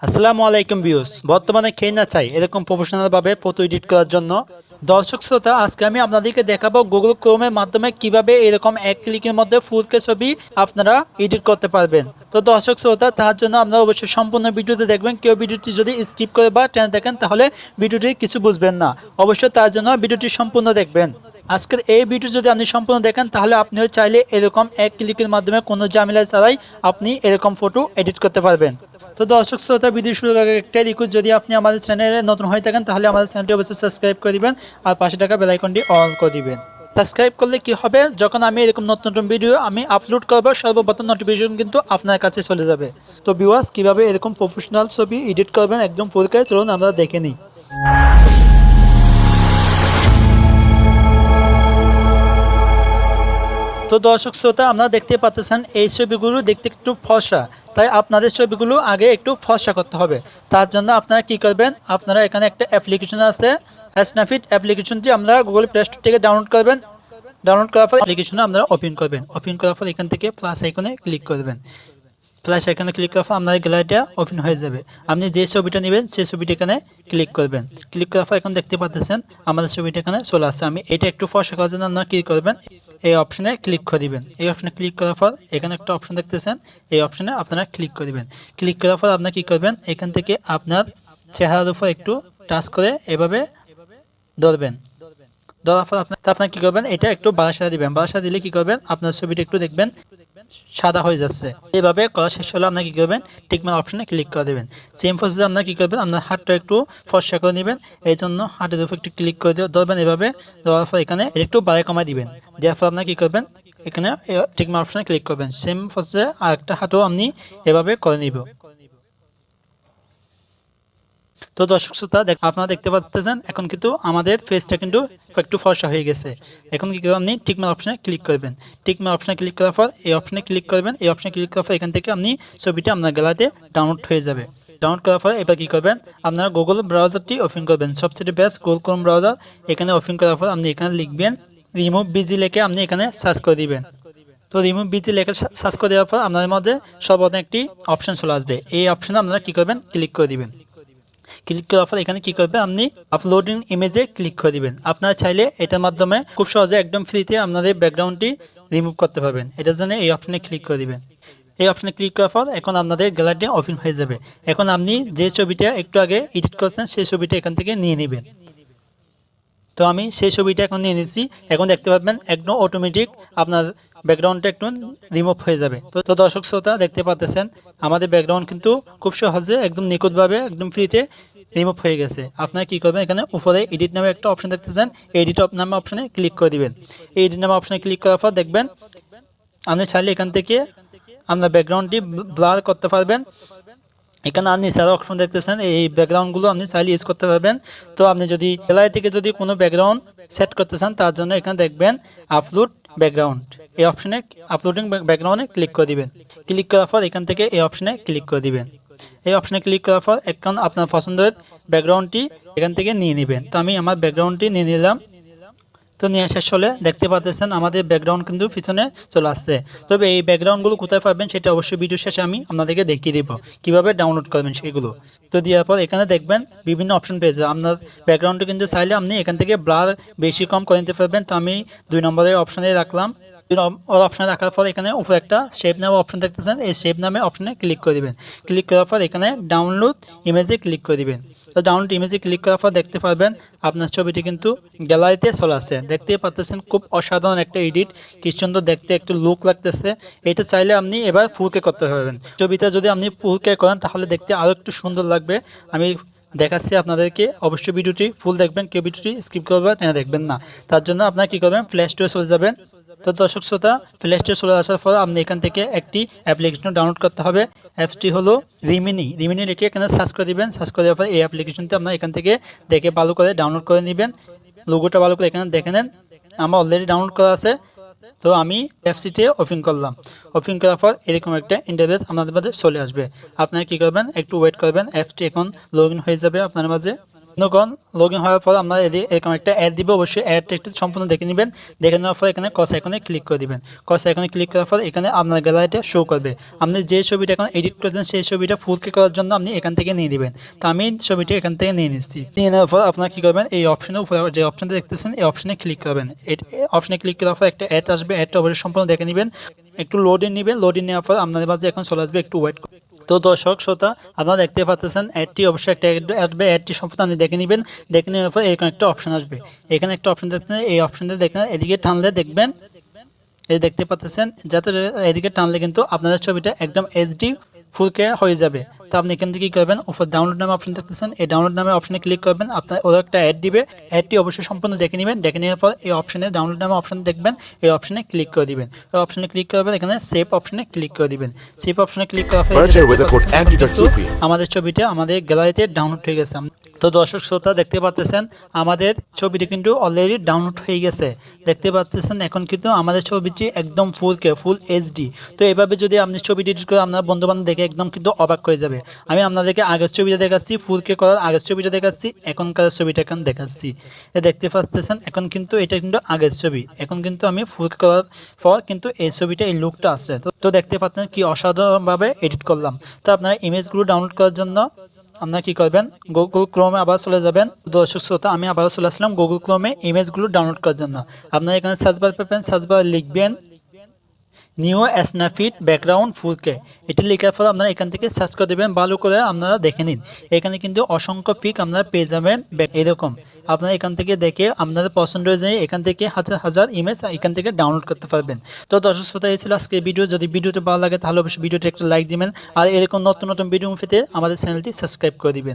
আসসালামু আলাইকুম ভিউয়ার্স, বর্তমানে কে না চাই এরকম প্রফেশনাল ভাবে ফটো এডিট করার জন্য। দর্শক শ্রোতা, আজকে আমি আপনাদেরকে দেখাবো গুগল ক্রোমের মাধ্যমে কিভাবে এরকম এক ক্লিকের মধ্যে 4K ছবি আপনারা এডিট করতে পারবেন। তো দর্শক শ্রোতা, তার জন্য আপনারা অবশ্যই সম্পূর্ণ ভিডিওতে দেখবেন। কেউ ভিডিওটি যদি স্কিপ করে বা টেনে দেখেন তাহলে ভিডিওটি কিছু বুঝবেন না। অবশ্যই তার জন্য ভিডিওটি সম্পূর্ণ দেখবেন। আজকের এই ভিডিও যদি আপনি সম্পূর্ণ দেখেন তাহলে আপনিও চাইলে এরকম এক ক্লিকের মাধ্যমে কোনো ঝামেলা ছাড়াই আপনি এরকম ফটো এডিট করতে পারবেন। তো দর্শক শ্রোতা, ভিডিও শুরুর আগে একটাই রিকোয়েস্ট, যদি আপনি আমাদের চ্যানেলে নতুন হয়ে থাকেন তাহলে আমাদের চ্যানেলটি অবশ্যই সাবস্ক্রাইব করে দিবেন আর পাশে থাকা বেল আইকনটি অন করে দিবেন। সাবস্ক্রাইব করলে কি হবে, যখন আমি এরকম নতুন নতুন ভিডিও আমি আপলোড করব সর্বপ্রথম নোটিফিকেশন কিন্তু আপনার কাছে চলে যাবে। তো ভিউয়ার্স, কিভাবে এরকম প্রফেশনাল ছবি এডিট করবেন একদম 4K, চলুন আমরা দেখে নিই। তো দর্শক শ্রোতা, আপনারা দেখতে পাচ্ছেন এই ছবিগুলো দেখতে একটু ফর্সা, তাই আপনাদের ছবিগুলো আগে একটু ফর্সা করতে হবে। তার জন্য আপনারা কি করবেন, আপনারা এখানে একটা অ্যাপ্লিকেশন আছে স্ন্যাপসিড অ্যাপ্লিকেশনটি আমরা গুগল প্লে স্টোর থেকে ডাউনলোড করবেন। ডাউনলোড করার পর অ্যাপ্লিকেশন আপনারা ওপেন করবেন। ওপেন করার পর এখান থেকে প্লাস আইকনে ক্লিক করবেন। প্লাস এখানে ক্লিক করার পর আপনার গ্যালারিটা ওপেন হয়ে যাবে। আপনি যে ছবিটা নেবেন সেই ছবিটা এখানে ক্লিক করবেন। ক্লিক করার পর এখন দেখতে পাচ্ছেন আমাদের ছবিটা এখানে চলে আসছে। আমি এটা একটু ফর্সা করার জন্য আপনারা কি করবেন, এই অপশনে ক্লিক করে দিবেন। এই অপশনে ক্লিক করার পর এখানে একটা অপশন দেখতেছেন, এই অপশনে আপনারা ক্লিক করে দিবেন। ক্লিক করার পর আপনারা কি করবেন, এখান থেকে আপনার চেহারার উপর একটু টাচ করে এভাবে ধরবেন। ধরার পর আপনারা কি করবেন, এটা একটু বারাসা দিবেন। বারাসা দিলে কি করবেন, আপনার ছবিটা একটু দেখবেন সাদা হয়ে যাচ্ছে। এইভাবে করা শেষ হলে আপনার কি করবেন, টিকমার্ক অপশনে ক্লিক করে দেবেন। সেম প্রসেসে আপনার কি করবেন, আপনার হাতটা একটু ফর্সা করে নেবেন। এই জন্য হাতের উপর একটু ক্লিক করে ধরবেন। এভাবে দেওয়ার পর এখানে একটু বাড়ায় কমায় দিবেন। দেওয়ার পর আপনার কি করবেন, এখানে টিকমার্ক অপশনে ক্লিক করবেন। সেম প্রসেসে আরেকটা হাতও আপনি এভাবে করে নিব। তো দর্শক শ্রোতা, আপনারা দেখতে পাচ্ছেন এখন কিন্তু আমাদের ফেসটা কিন্তু একটু ফর্সা হয়ে গেছে। এখন কি করবেন, আপনি টিকমার্ক অপশনে ক্লিক করবেন। টিকমার্ক অপশনে ক্লিক করার পর এই অপশনে ক্লিক করবেন। এই অপশনে ক্লিক করার পর এখান থেকে আপনি ছবিটা আপনার গ্যালারিতে ডাউনলোড হয়ে যাবে। ডাউনলোড করার পর এবার কি করবেন, আপনারা গুগল ব্রাউজারটি ওপেন করবেন। সবচেয়ে বেস্ট গুগল ক্রোম ব্রাউজার। এখানে ওপেন করার পর আপনি এখানে লিখবেন রিমুভ বিজি লিখে আপনি এখানে সার্চ করে দিবেন। তো রিমুভ বিজি লেখা সার্চ করে দেওয়ার পর আপনাদের মধ্যে সর্বপ্রথম একটি অপশন চলে আসবে। এই অপশনে আপনারা কি করবেন, ক্লিক করে দিবেন। ক্লিক করার পর এখানে কি করবেন, আপনি আপলোডিং ইমেজে ক্লিক করে দিবেন। আপনারা চাইলে এটার মাধ্যমে খুব সহজে একদম ফ্রিতে আপনাদের ব্যাকগ্রাউন্ডটি রিমুভ করতে পারবেন। এটার জন্য এই অপশনে ক্লিক করে দিবেন। এই অপশনে ক্লিক করার পর এখন আপনাদের গ্যালারিটি ওপেন হয়ে যাবে। এখন আপনি যে ছবিটা একটু আগে এডিট করছেন সেই ছবিটা এখান থেকে নিয়ে নেবেন। তো আমি সেই ছবিটা এখন নিয়ে নিচ্ছি। এখন দেখতে পাবেন একদম অটোমেটিক আপনার ব্যাকগ্রাউন্ডটা একটু রিমুভ হয়ে যাবে। তো দর্শক শ্রোতা, দেখতে পাচ্ছেন আমাদের ব্যাকগ্রাউন্ড কিন্তু খুব সহজে একদম নিখুঁতভাবে একদম ফ্রিতে রিমুভ হয়ে গেছে। আপনারা কি করবেন, এখানে উপরে এডিট নামে একটা অপশন দেখতেছেন, এডিট নামে অপশনে ক্লিক করে দিবেন। এই এডিট নামে অপশনে ক্লিক করার পর দেখবেন আপনি চাইলে এখান থেকে আপনার ব্যাকগ্রাউন্ডটি ব্লার করতে পারবেন। এখানে আপনি স্যার অপশন দেখতেছেন, এই ব্যাকগ্রাউন্ডগুলো আপনি চাইলে ইউজ করতে পারবেন। তো আপনি যদি গ্যালারি থেকে যদি কোনো ব্যাকগ্রাউন্ড সেট করতে চান তার জন্য এখানে দেখবেন আপলোড ব্যাকগ্রাউন্ড, এই অপশনে আপলোডিং ব্যাকগ্রাউন্ডে ক্লিক করে দিবেন। ক্লিক করার পর এখান থেকে এই অপশনে ক্লিক করে দিবেন। এই অপশনে ক্লিক করার পর এখন আপনার পছন্দের ব্যাকগ্রাউন্ডটি এখান থেকে নিয়ে নেবেন। তো আমি আমার ব্যাকগ্রাউন্ডটি নিয়ে নিলাম। তো নিয়ে শেষ হলে দেখতে পাচ্ছেন আমাদের ব্যাকগ্রাউন্ড কিন্তু পিছনে চলে আসছে। তবে এই ব্যাকগ্রাউন্ডগুলো কোথায় পাবেন সেটা অবশ্যই ভিডিও শেষে আমি আপনাদেরকে দেখিয়ে দেব কিভাবে ডাউনলোড করবেন সেগুলো। তো দেওয়ার পর এখানে দেখবেন বিভিন্ন অপশন পেয়েছে। আপনার ব্যাকগ্রাউন্ডটা কিন্তু চাইলে আপনি এখান থেকে ব্লার বেশি কম করে নিতে পারবেন। তো আমি 2 নম্বরের অপশনে রাখলাম। অপশনে রাখার পর এখানে উপরে একটা শেপ নামে অপশন দেখতেছেন, এই শেপ নামে অপশনে ক্লিক করে দিবেন। ক্লিক করার পর এখানে ডাউনলোড ইমেজে ক্লিক করে দিবেন। তো ডাউনলোড ইমেজে ক্লিক করার পর দেখতে পারবেন আপনার ছবিটি কিন্তু গ্যালারিতে চলে আসছে। দেখতেই পাচ্ছেন খুব অসাধারণ একটা এডিট, কি সুন্দর দেখতে একটু লুক লাগতেছে। এটা চাইলে আপনি এবার 4K করতে পারবেন। ছবিটা যদি আপনি 4K করেন তাহলে দেখতে আরও একটু সুন্দর লাগবে। আমি দেখাচ্ছি আপনাদেরকে, অবশ্যই ভিডিওটি ফুল দেখবেন, কেউ ভিডিওটি স্কিপ করবে না দেখবেন না। তার জন্য আপনারা কি করবেন, প্লে স্টোরে চলে যাবেন। তো দর্শক শ্রোতা, প্লে স্টোরে চলে আসার পর আপনি এখান থেকে একটি অ্যাপ্লিকেশন ডাউনলোড করতে হবে। অ্যাপসটি হলো রিমিনি। রিমিনি লিখে এখানে সার্চ করে দিবেন। সার্চ করে দেওয়ার পর এই অ্যাপ্লিকেশনটি আপনার এখান থেকে দেখে ভালো করে ডাউনলোড করে নেবেন। লোগোটা ভালো করে এখানে দেখে নেন। আমার অলরেডি ডাউনলোড করা আছে। তো আমি অ্যাপসটি ওপেন করলাম। ওপেন করার পর এরকম একটা ইন্টারফেস আপনাদের মাঝে চলে আসবে। আপনারা কি করবেন, একটু ওয়েট করবেন। অ্যাপসটি এখন লগ ইন হয়ে যাবে আপনার মাঝে। বন্ধুগণ লগ ইন হওয়ার পর আমরা এরকম একটা অ্যাড দিব, অবশ্যই অ্যাডটা একটু সম্পূর্ণ দেখে নেবেন। দেখে নেওয়ার পর এখানে কস আইকনে ক্লিক করে দিবেন। কস আইকনে ক্লিক করার পর এখানে আপনার গ্যালারিটা শো করবে। আপনি যে ছবিটা এখন এডিট করেছেন সেই ছবিটা ফুলকে করার জন্য আপনি এখান থেকে নিয়ে দিবেন। তো আমি ছবিটা এখান থেকে নিয়ে নিচ্ছি। নিয়ে নেওয়ার পর আপনারা কী করবেন, এই অপশনের উপরে যে অপশনটা দেখতেছেন এই অপশনে ক্লিক করবেন। এই অপশনে ক্লিক করার পর একটা অ্যাড আসবে, অ্যাডটা অবশ্যই সম্পূর্ণ দেখে নেবেন। একটু লোডিং নেবেন, লোডিং নেওয়ার পর আপনাদের মাঝে এখন চলে আসবে, একটু ওয়েট। তো দর্শক শ্রোতা আপনারা দেখতে পাচ্ছেন অ্যাডটি অবশ্যই একটা আসবে, অ্যাডটি সম্পূর্ণ আপনি দেখে নেবেন। দেখে নেওয়ার পর এখানে একটা অপশন আসবে, এখানে একটা অপশন দেখবেন, এই অপশনটা দেখেন এদিকে টানলে দেখবেন, এই দেখতে পাচ্ছেন যাতে এদিকে টানলে কিন্তু আপনাদের ছবিটা একদম এইচডি ফুলকে হয়ে যাবে। তো আপনি এখান থেকে কী করবেন, উপর ডাউনলোড নামে অপশন দেখতেছেন, এই ডাউনলোড নামে অপশনে ক্লিক করবেন। আপনার ওরা একটা অ্যাড দিবে, অ্যাডটি অবশ্যই সম্পূর্ণ দেখে নেবেন। দেখে নেওয়ার পর এই অপশনে ডাউনলোড নামে অপশন দেখবেন, এই অপশনে ক্লিক করে দিবেন। এই অপশনে ক্লিক করবেন, এখানে সেভ অপশনে ক্লিক করে দিবেন। সেভ অপশনে ক্লিক করার পর আমাদের ছবিটা আমাদের গ্যালারিতে ডাউনলোড হয়ে গেছে। তো দর্শক শ্রোতা দেখতে পাচ্ছেন আমাদের ছবিটি কিন্তু অলরেডি ডাউনলোড হয়ে গেছে। দেখতে পাচ্ছেন এখন কিন্তু আমাদের ছবিটি একদম ফুল এইচডি। তো এভাবে যদি আপনি ছবিটি এডিট করে আপনার বন্ধুবান্ধব দেখে একদম কিন্তু অবাক হয়ে যাবে। আমি আপনাদেরকে আগের ছবিটা দেখাচ্ছি, ফুলকে করার আগের ছবিটা দেখাচ্ছি, এখনকার ছবিটা এখন দেখাচ্ছি। দেখতে পাচ্ছেন এখন কিন্তু এটা কিন্তু আগের ছবি, এখন কিন্তু আমি ফুলকে করার পর কিন্তু এই ছবিটা এই লুকটা আসছে। তো দেখতে পাচ্ছেন কি অসাধারণভাবে এডিট করলাম। তো আপনারা ইমেজগুলো ডাউনলোড করার জন্য আপনারা কি করবেন, গুগল ক্রোমে আবার চলে যাবেন। দর্শক শ্রোতা আমি আবারও চলে আসলাম গুগল ক্রোমে ইমেজগুলো ডাউনলোড করার জন্য। আপনারা এখানে সার্চ বার পাবেন, সার্চ বার লিখবেন নিউ স্ন্যাপসিড ব্যাকগ্রাউন্ড ফুলকে। এটি লেখার পর আপনারা এখান থেকে সার্চ করে দেবেন, ভালো করে আপনারা দেখে নিন। এখানে কিন্তু অসংখ্য পিক আপনারা পেয়ে যাবেন এরকম। আপনারা এখান থেকে দেখে আপনাদের পছন্দ অনুযায়ী এখান থেকে হাজার হাজার ইমেজ এখান থেকে ডাউনলোড করতে পারবেন। তো দর্শক শ্রোতা এই ছিল আজকে ভিডিও। যদি ভিডিওটি ভালো লাগে তাহলে অবশ্যই ভিডিওটি একটা লাইক দিবেন, আর এরকম নতুন নতুন ভিডিও পেতে আমাদের চ্যানেলটি সাবস্ক্রাইব করে দিবেন।